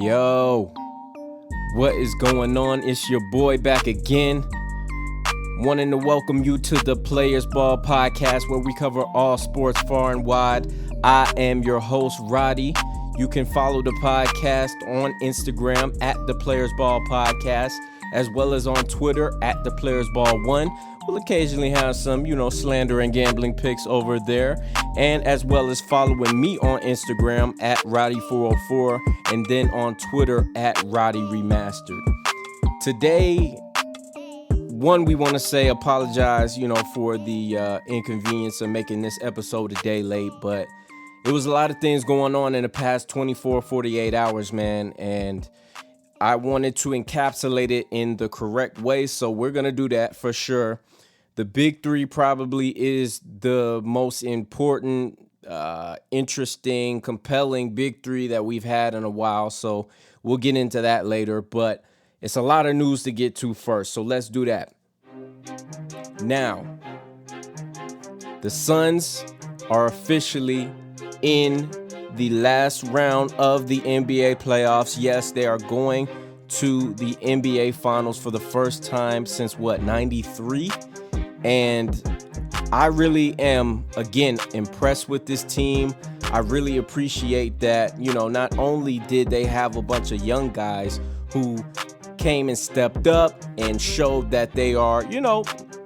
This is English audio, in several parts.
Yo, what is going on? It's your boy back again. Wanting to welcome you to the Players Ball Podcast, where we cover all sports far and wide. I am your host, Roddy. You can follow the podcast on Instagram at the Players Ball Podcast, as well as on Twitter at the Players Ball 1. We'll occasionally have some, slander and gambling picks over there. And as well as following me on Instagram at Roddy404 and then on Twitter at Roddy Remastered. Today, we want to say apologize, for the inconvenience of making this episode a day late. But it was a lot of things going on in the past 24, 48 hours, man. And I wanted to encapsulate it in the correct way. So we're going to do that for sure. The big three probably is the most important, interesting, compelling big three that we've had in a while. So we'll get into that later, but it's a lot of news to get to first. So let's do that. Now, the Suns are officially in the last round of the NBA playoffs. Yes, they are going to the NBA Finals for the first time since 93? And I really am, again, impressed with this team. I really appreciate that, not only did they have a bunch of young guys who came and stepped up and showed that they are,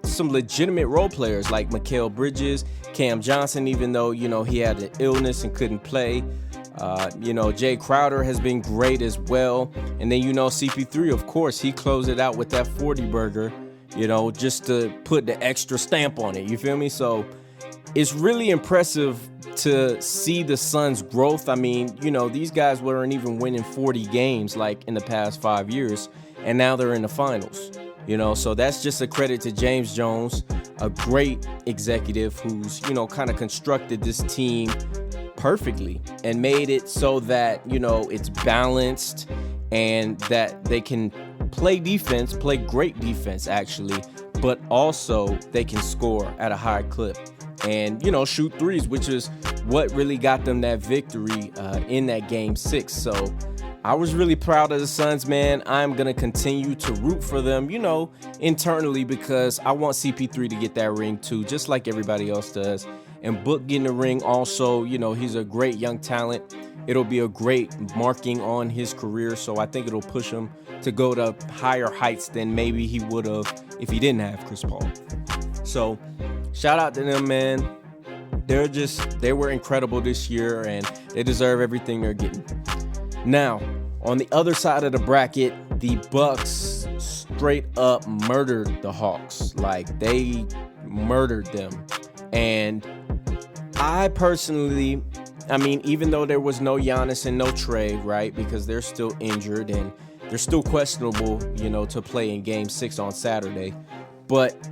some legitimate role players like Mikal Bridges, Cam Johnson, even though, he had an illness and couldn't play. Jay Crowder has been great as well. And then, CP3, of course, he closed it out with that 40-burger. Just to put the extra stamp on it. You feel me? So it's really impressive to see the Suns' growth. I mean, these guys weren't even winning 40 games like in the past 5 years, and now they're in the finals. So that's just a credit to James Jones, a great executive who's, kind of constructed this team perfectly and made it so that, it's balanced and that they can play great defense actually, but also they can score at a high clip and, shoot threes, which is what really got them that victory in that game 6. So I was really proud of the Suns, man. I'm going to continue to root for them, internally, because I want CP3 to get that ring too, just like everybody else does. And Book getting the ring also, he's a great young talent. It'll be a great marking on his career, so I think it'll push him to go to higher heights than maybe he would have if he didn't have Chris Paul. So shout out to them, man. They were incredible this year, and they deserve everything they're getting. Now, on the other side of the bracket, the Bucks straight up murdered the Hawks. Like, they murdered them. And I personally, even though there was no Giannis and no Trey, right, because they're still injured and they're still questionable, to play in Game 6 on Saturday. But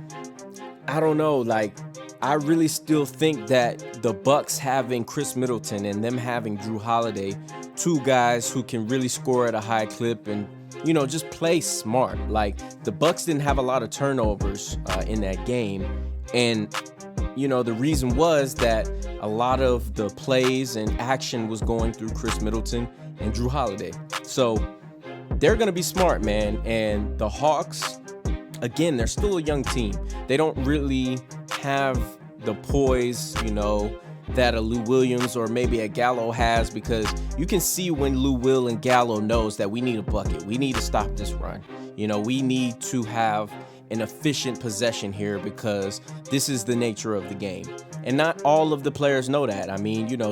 I don't know, I really still think that the Bucks having Chris Middleton and them having Drew Holiday, two guys who can really score at a high clip and, just play smart. The Bucks didn't have a lot of turnovers in that game. And the reason was that a lot of the plays and action was going through Chris Middleton and Drew Holiday. So they're going to be smart, man. And the Hawks, again, they're still a young team. They don't really have the poise, that a Lou Williams or maybe a Gallo has, because you can see when Lou Will and Gallo knows that we need a bucket. We need to stop this run. We need to have an efficient possession here because this is the nature of the game. And not all of the players know that.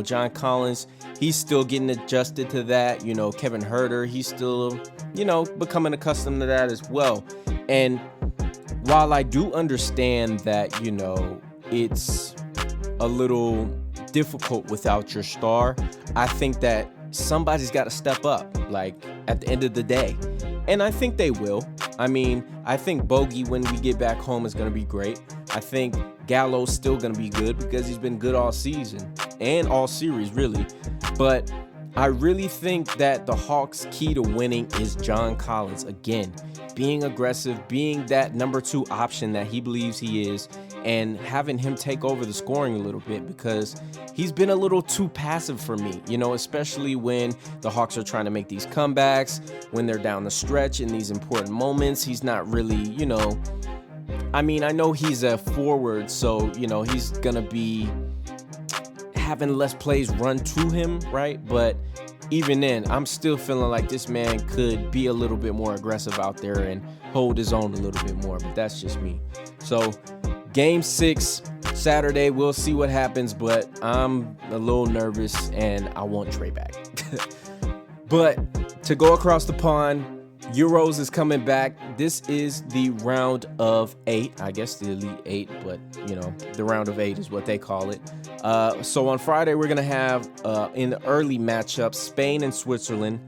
John Collins, he's still getting adjusted to that. Kevin Huerter, he's still, becoming accustomed to that as well. And while I do understand that, it's a little difficult without your star, I think that somebody's got to step up, at the end of the day. And I think they will. I think Bogey, when we get back home, is going to be great. I think Gallo's still going to be good because he's been good all season and all series, really. But I really think that the Hawks' key to winning is John Collins. Again, being aggressive, being that number 2 option that he believes he is, and having him take over the scoring a little bit, because he's been a little too passive for me, especially when the Hawks are trying to make these comebacks, when they're down the stretch in these important moments. He's not really, I know he's a forward, so, he's going to be having less plays run to him, right? But even then, I'm still feeling like this man could be a little bit more aggressive out there and hold his own a little bit more, but that's just me. So Game 6, Saturday, we'll see what happens, but I'm a little nervous and I want Trey back. But to go across the pond, Euros is coming back. This is the round of 8. I guess the Elite 8, but, the round of 8 is what they call it. So on Friday, we're going to have, in the early matchup, Spain and Switzerland.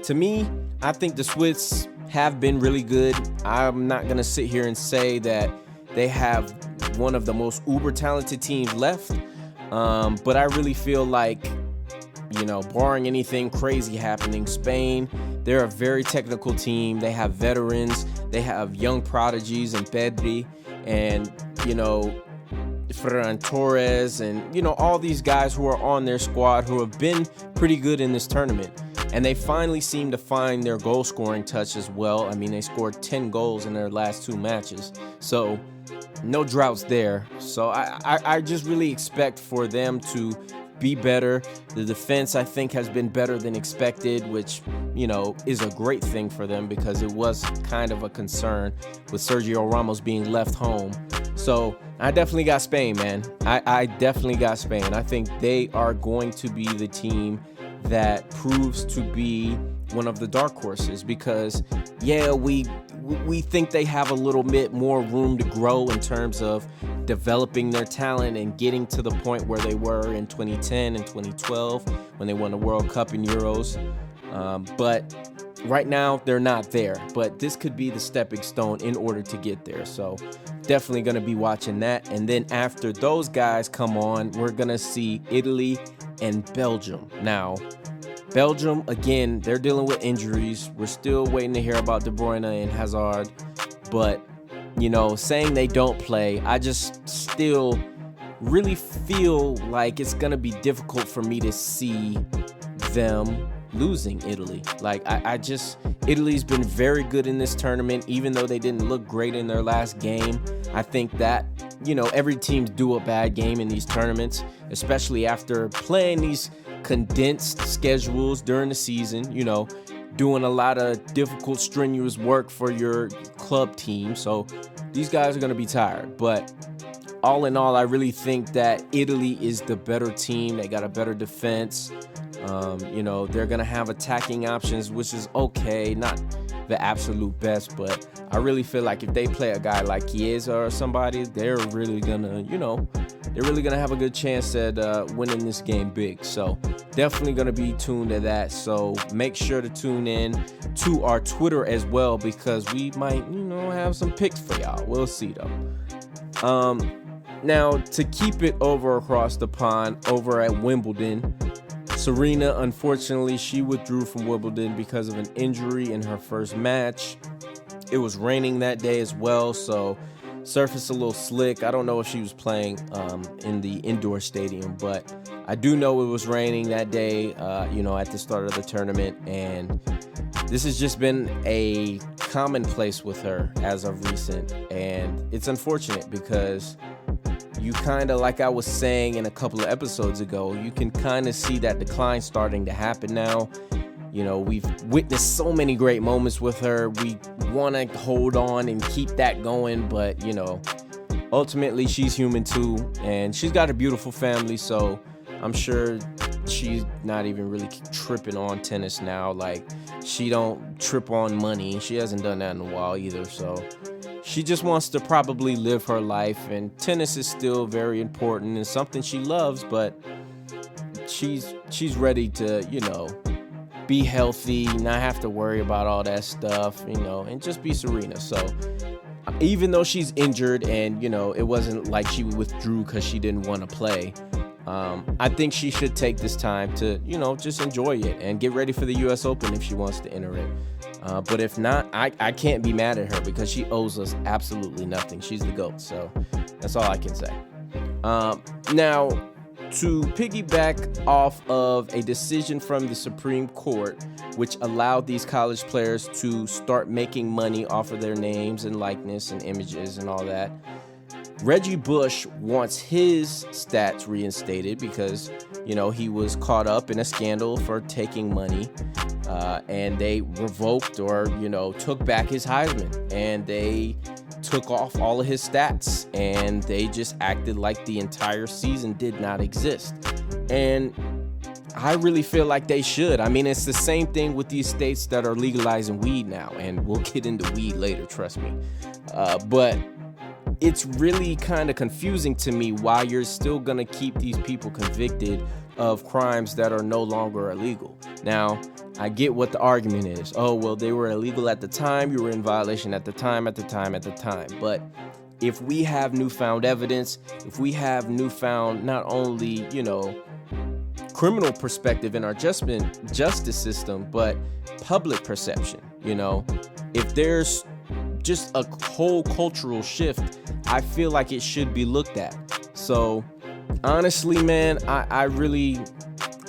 To me, I think the Swiss have been really good. I'm not going to sit here and say that they have one of the most uber-talented teams left. But I really feel like, barring anything crazy happening, Spain, they're a very technical team. They have veterans. They have young prodigies in Pedri and, Ferran Torres and, all these guys who are on their squad who have been pretty good in this tournament. And they finally seem to find their goal-scoring touch as well. They scored 10 goals in their last 2 matches. So no droughts there. So I just really expect for them to be better. The defense, I think, has been better than expected, which, is a great thing for them because it was kind of a concern with Sergio Ramos being left home. So I definitely got Spain, man. I definitely got Spain. I think they are going to be the team that proves to be one of the dark horses because, we think they have a little bit more room to grow in terms of developing their talent and getting to the point where they were in 2010 and 2012 when they won the World Cup and Euros. But right now, they're not there. But this could be the stepping stone in order to get there. So definitely going to be watching that. And then after those guys come on, we're going to see Italy and Belgium. Now, Belgium, again, they're dealing with injuries. We're still waiting to hear about De Bruyne and Hazard. But, saying they don't play, I just still really feel like it's going to be difficult for me to see them losing Italy. Italy's been very good in this tournament, even though they didn't look great in their last game. I think that, every team's due a bad game in these tournaments, especially after playing these condensed schedules during the season, doing a lot of difficult, strenuous work for your club team. So these guys are going to be tired. But all in all, I really think that Italy is the better team. They got a better defense. They're going to have attacking options, which is okay. Not the absolute best, but I really feel like if they play a guy like Chiesa or somebody, they're really going to have a good chance at winning this game big. So definitely going to be tuned to that. So make sure to tune in to our Twitter as well because we might, have some picks for y'all. We'll see though. Now to keep it over across the pond over at Wimbledon, Serena, unfortunately, she withdrew from Wimbledon because of an injury in her first match. It was raining that day as well, so surface a little slick. I don't know if she was playing in the indoor stadium, but I do know it was raining that day, at the start of the tournament, and this has just been a commonplace with her as of recent, and it's unfortunate because you kind of, like I was saying in a couple of episodes ago, you can kind of see that decline starting to happen now. We've witnessed so many great moments with her. We want to hold on and keep that going, but, ultimately she's human too, and she's got a beautiful family, so I'm sure she's not even really tripping on tennis now. Like, she don't trip on money. She hasn't done that in a while either, so she just wants to probably live her life, and tennis is still very important and something she loves, but she's ready to, be healthy, not have to worry about all that stuff, and just be Serena. So even though she's injured and, it wasn't like she withdrew because she didn't want to play, I think she should take this time to, just enjoy it and get ready for the U.S. Open if she wants to enter it. But if not, I can't be mad at her because she owes us absolutely nothing. She's the GOAT, so that's all I can say. Now, to piggyback off of a decision from the Supreme Court, which allowed these college players to start making money off of their names and likeness and images and all that, Reggie Bush wants his stats reinstated because, he was caught up in a scandal for taking money, and they revoked or, took back his Heisman, and they took off all of his stats, and they just acted like the entire season did not exist. And I really feel like they should. I mean, it's the same thing with these states that are legalizing weed now, and we'll get into weed later, trust me. But it's really kind of confusing to me why you're still going to keep these people convicted of crimes that are no longer illegal. Now, I get what the argument is. Oh, well, they were illegal at the time. You were in violation at the time. But if we have newfound evidence, if we have newfound not only, criminal perspective in our justice system, but public perception, if there's just a whole cultural shift, I feel like it should be looked at. So honestly, man, I really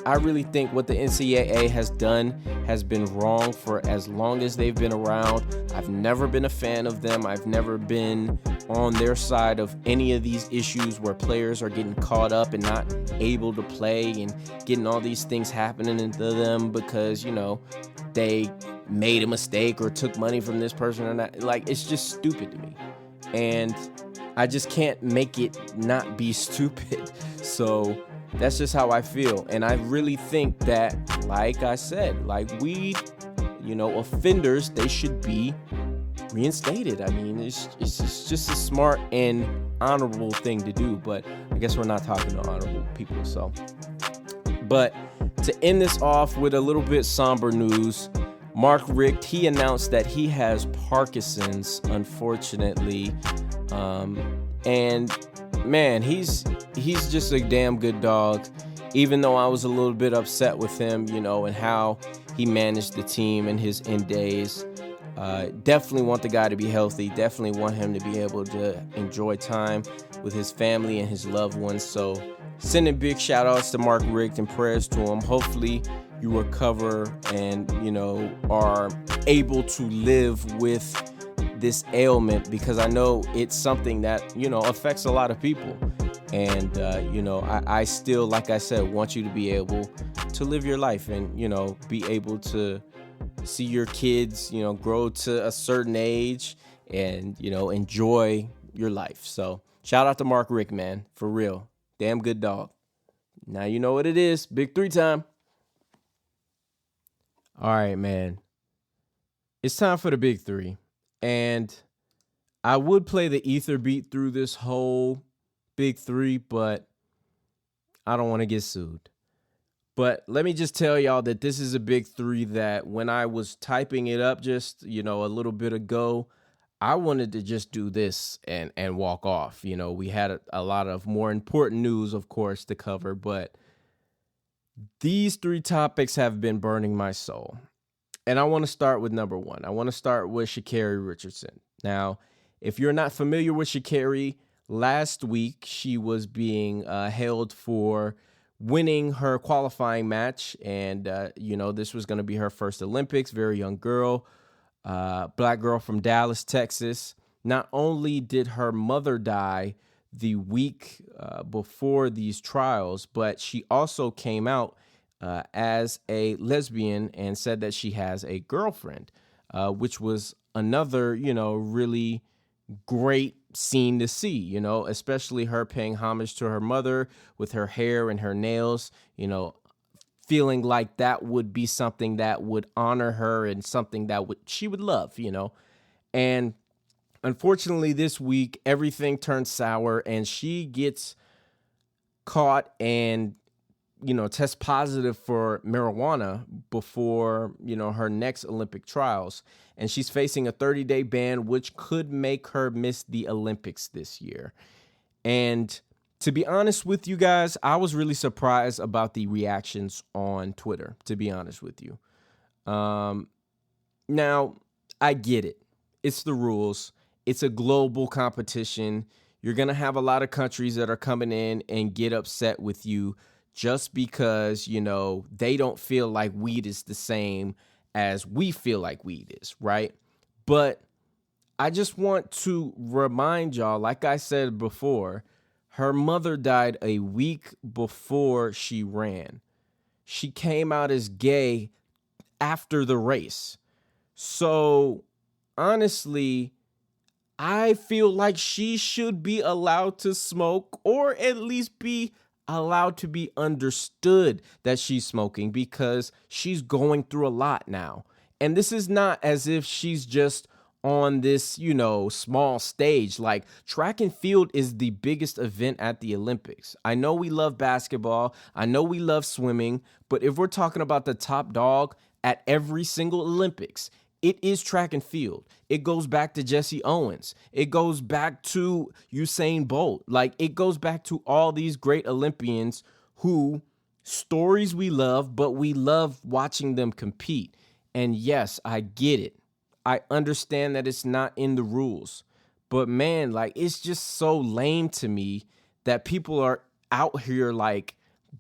think what the NCAA has done has been wrong for as long as they've been around. I've never been a fan of them. I've never been on their side of any of these issues where players are getting caught up and not able to play and getting all these things happening to them because, they made a mistake or took money from this person or not. Like, it's just stupid to me. And I just can't make it not be stupid. So that's just how I feel. And I really think that, like I said, weed, offenders, they should be reinstated. I mean, it's just a smart and honorable thing to do. But I guess we're not talking to honorable people. So, but to end this off with a little bit somber news, Mark Richt, he announced that he has Parkinson's, unfortunately. And man, he's just a damn good dog. Even though I was a little bit upset with him, and how he managed the team in his end days. Definitely want the guy to be healthy. Definitely want him to be able to enjoy time with his family and his loved ones. So sending big shout outs to Mark Richt and prayers to him. Hopefully you recover and, are able to live with this ailment, because I know it's something that, affects a lot of people. And, I still, like I said, want you to be able to live your life and, be able to see your kids, grow to a certain age and, enjoy your life. So shout out to Mark Richt, man, for real. Damn good dog. Now you know what it is. Big 3 time. All right, man. It's time for the big 3. And I would play the ether beat through this whole big 3, but I don't want to get sued. But let me just tell y'all that this is a big 3 that when I was typing it up just, a little bit ago, I wanted to just do this and walk off. We had a lot of more important news, of course, to cover, but these 3 topics have been burning my soul. And I want to start with number 1. I want to start with Sha'Carri Richardson. Now, if you're not familiar with Sha'Carri, last week she was being hailed for winning her qualifying match. And, this was going to be her first Olympics. Very young girl, black girl from Dallas, Texas. Not only did her mother die the week before these trials, but she also came out as a lesbian and said that she has a girlfriend, which was another, really great scene to see, especially her paying homage to her mother with her hair and her nails, feeling like that would be something that would honor her and something that she would love, And unfortunately, this week, everything turned sour and she gets caught and tests positive for marijuana before, her next Olympic trials. And she's facing a 30-day ban, which could make her miss the Olympics this year. And To be honest with you guys, I was really surprised about the reactions on Twitter, to be honest with you. Um, Now, I get it. It's the rules. It's a global competition. You're going to have a lot of countries that are coming in and get upset with you just because, they don't feel like weed is the same as we feel like weed is, right? But I just want to remind y'all, like I said before, her mother died a week before she ran. She came out as gay after the race. So honestly, I feel like she should be allowed to smoke, or at least be allowed to be understood that she's smoking, because she's going through a lot now. And this is not as if she's just on this, small stage. Like, track and field is the biggest event at the Olympics. I know we love basketball. I know we love swimming. But if we're talking about the top dog at every single Olympics, it is track and field. It goes back to Jesse Owens. It goes back to Usain Bolt. Like, it goes back to all these great Olympians who stories we love, but we love watching them compete. And yes, I get it. I understand that it's not in the rules. But man, like, it's just so lame to me that people are out here like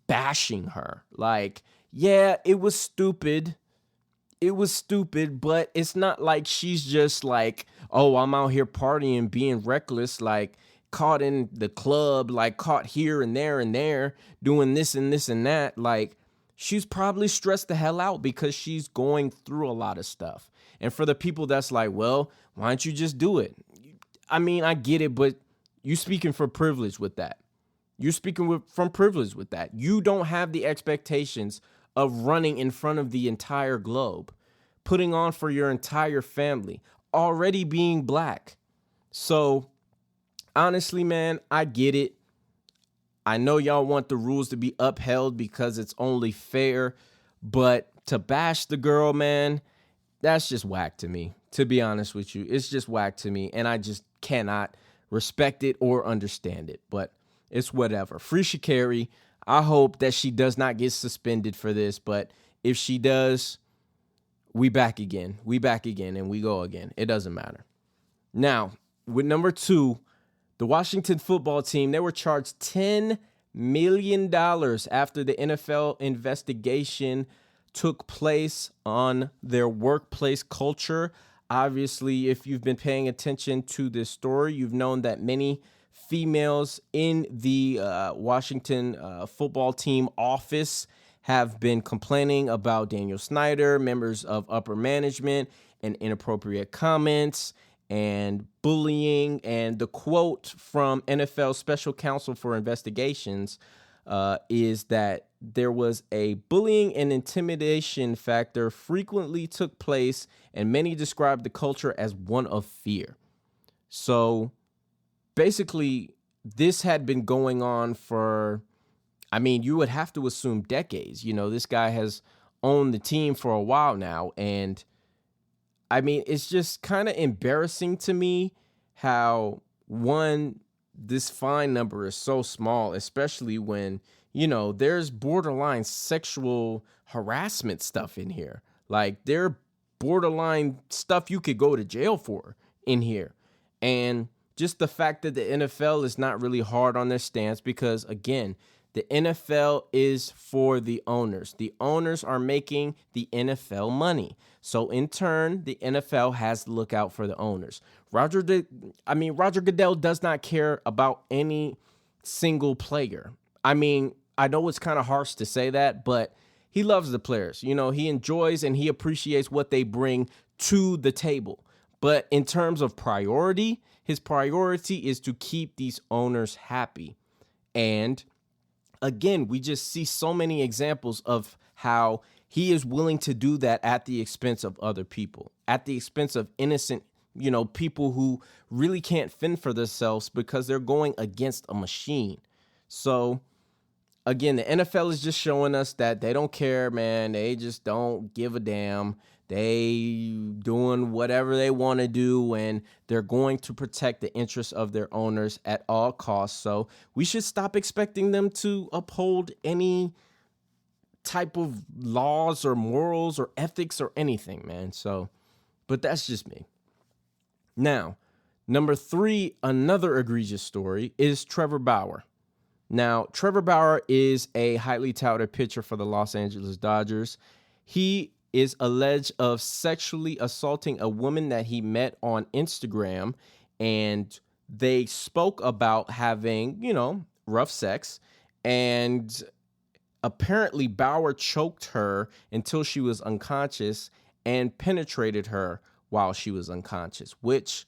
bashing her. Like, yeah, it was stupid. But it's not like she's just like, oh, I'm out here partying, being reckless, like caught in the club, like caught here and there, doing this and this and that. Like, she's probably stressed the hell out because she's going through a lot of stuff. And for the people that's like, well, why don't you just do it? I mean, I get it, but you speaking for privilege with that. You're speaking from privilege with that. You don't have the expectations of running in front of the entire globe, putting on for your entire family, already being black. So honestly, man, I get it. I know y'all want the rules to be upheld because it's only fair, but to bash the girl, man, that's just whack to me. To be honest with you, it's just whack to me, and I just cannot respect it or understand it. But it's whatever. Free Sha'Carri. I hope that she does not get suspended for this, but if she does, we back again. And we go again. It doesn't matter. Now, with number 2, the Washington football team, they were charged $10 million after the NFL investigation took place on their workplace culture. Obviously, if you've been paying attention to this story, you've known that many females in the Washington football team office have been complaining about Daniel Snyder, members of upper management, and inappropriate comments and bullying. And the quote from NFL Special Counsel for Investigations is that there was a bullying and intimidation factor frequently took place, and many described the culture as one of fear. So basically, this had been going on for, I mean, you would have to assume decades. This guy has owned the team for a while now. And I mean, it's just kind of embarrassing to me how, one, this fine number is so small, especially when, there's borderline sexual harassment stuff in here. Like, there borderline stuff you could go to jail for in here. And just the fact that the NFL is not really hard on their stance, because again, the NFL is for the owners. The owners are making the NFL money. So in turn, the NFL has to look out for the owners. Roger Goodell does not care about any single player. I mean, I know it's kind of harsh to say that, but he loves the players. He enjoys and he appreciates what they bring to the table. But in terms of priority, his priority is to keep these owners happy. And again, we just see so many examples of how he is willing to do that at the expense of other people, at the expense of innocent, people who really can't fend for themselves because they're going against a machine. So again, the NFL is just showing us that they don't care, man. They just don't give a damn. They doing whatever they want to do, and they're going to protect the interests of their owners at all costs. So we should stop expecting them to uphold any type of laws or morals or ethics or anything, man. So, but that's just me. Now, number 3, another egregious story is Trevor Bauer. Now, Trevor Bauer is a highly touted pitcher for the Los Angeles Dodgers. He is alleged of sexually assaulting a woman that he met on Instagram, and they spoke about having, rough sex, and apparently Bauer choked her until she was unconscious and penetrated her while she was unconscious, which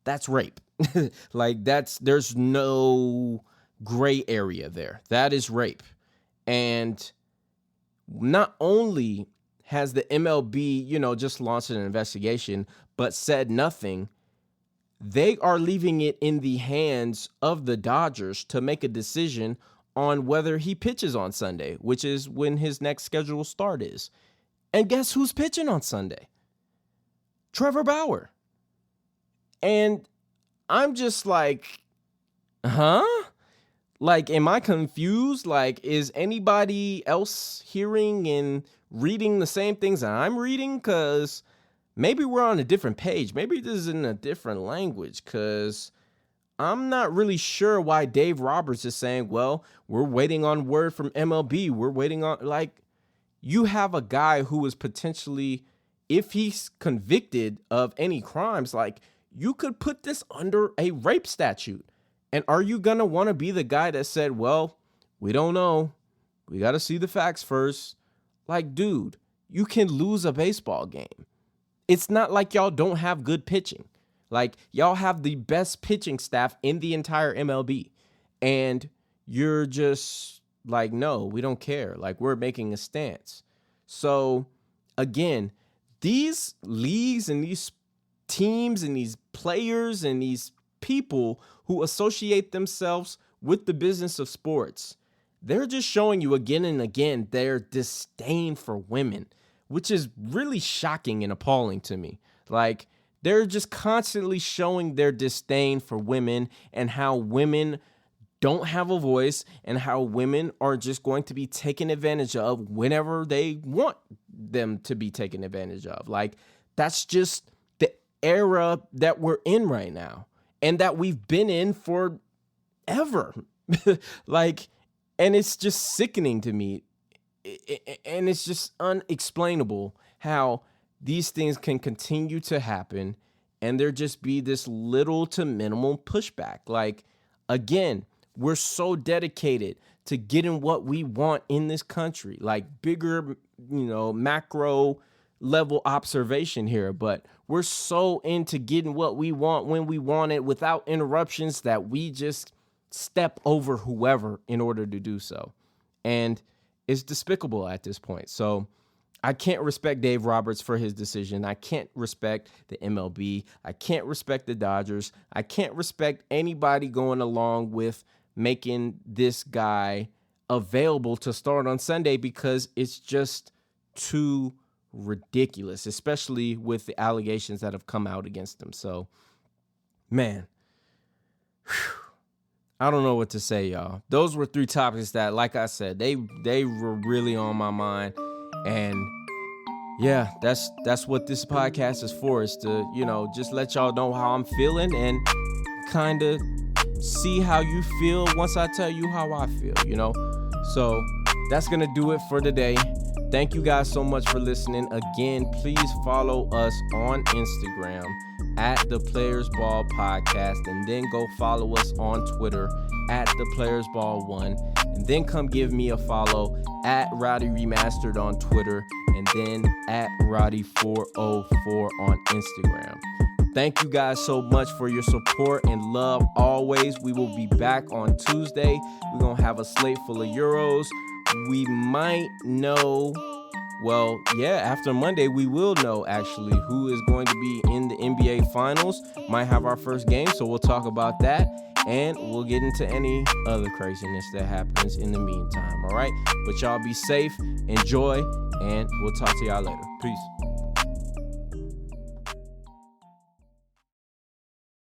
that's rape. There's no gray area there. That is rape. And not only has the MLB, just launched an investigation, but said nothing, they are leaving it in the hands of the Dodgers to make a decision on whether he pitches on Sunday, which is when his next scheduled start is. And guess who's pitching on Sunday? Trevor Bauer. And I'm just like, huh? Am I confused? Is anybody else hearing and reading the same things that I'm reading? Because maybe we're on a different page. Maybe this is in a different language, because I'm not really sure why Dave Roberts is saying, well, we're waiting on word from MLB. We're waiting on, you have a guy who is potentially, if he's convicted of any crimes, you could put this under a rape statute. And are you going to want to be the guy that said, well, we don't know. We got to see the facts first. Dude, you can lose a baseball game. It's not like y'all don't have good pitching. Y'all have the best pitching staff in the entire MLB. And you're just no, we don't care. We're making a stance. So, again, these leagues and these teams and these players and these people who associate themselves with the business of sports, they're just showing you again and again their disdain for women, which is really shocking and appalling to me. They're just constantly showing their disdain for women and how women don't have a voice and how women are just going to be taken advantage of whenever they want them to be taken advantage of. That's just the era that we're in right now and that we've been in forever. And it's just sickening to me. And it's just unexplainable how these things can continue to happen and there just be this little to minimal pushback. Again, we're so dedicated to getting what we want in this country, bigger, macro level observation here. But we're so into getting what we want when we want it without interruptions that we just step over whoever in order to do so. And it's despicable at this point. So I can't respect Dave Roberts for his decision. I can't respect the MLB. I can't respect the Dodgers. I can't respect anybody going along with making this guy available to start on Sunday, because it's just too ridiculous, especially with the allegations that have come out against him. So, man, I don't know what to say, y'all. Those were 3 topics that, like I said, they were really on my mind. And yeah, that's what this podcast is for, is to, just let y'all know how I'm feeling and kind of see how you feel once I tell you how I feel, So that's going to do it for today. Thank you guys so much for listening. Again, please follow us on Instagram at the Players Ball Podcast, and then go follow us on Twitter at the Players Ball 1, and then come give me a follow at Roddy Remastered on Twitter, and then at Roddy404 on Instagram. Thank you guys so much for your support and love always. We will be back on Tuesday. We're going to have a slate full of Euros. We might know, after Monday, we will know actually who is going to be in the NBA Finals. Might have our first game, so we'll talk about that. And we'll get into any other craziness that happens in the meantime, all right? But y'all be safe, enjoy, and we'll talk to y'all later. Peace.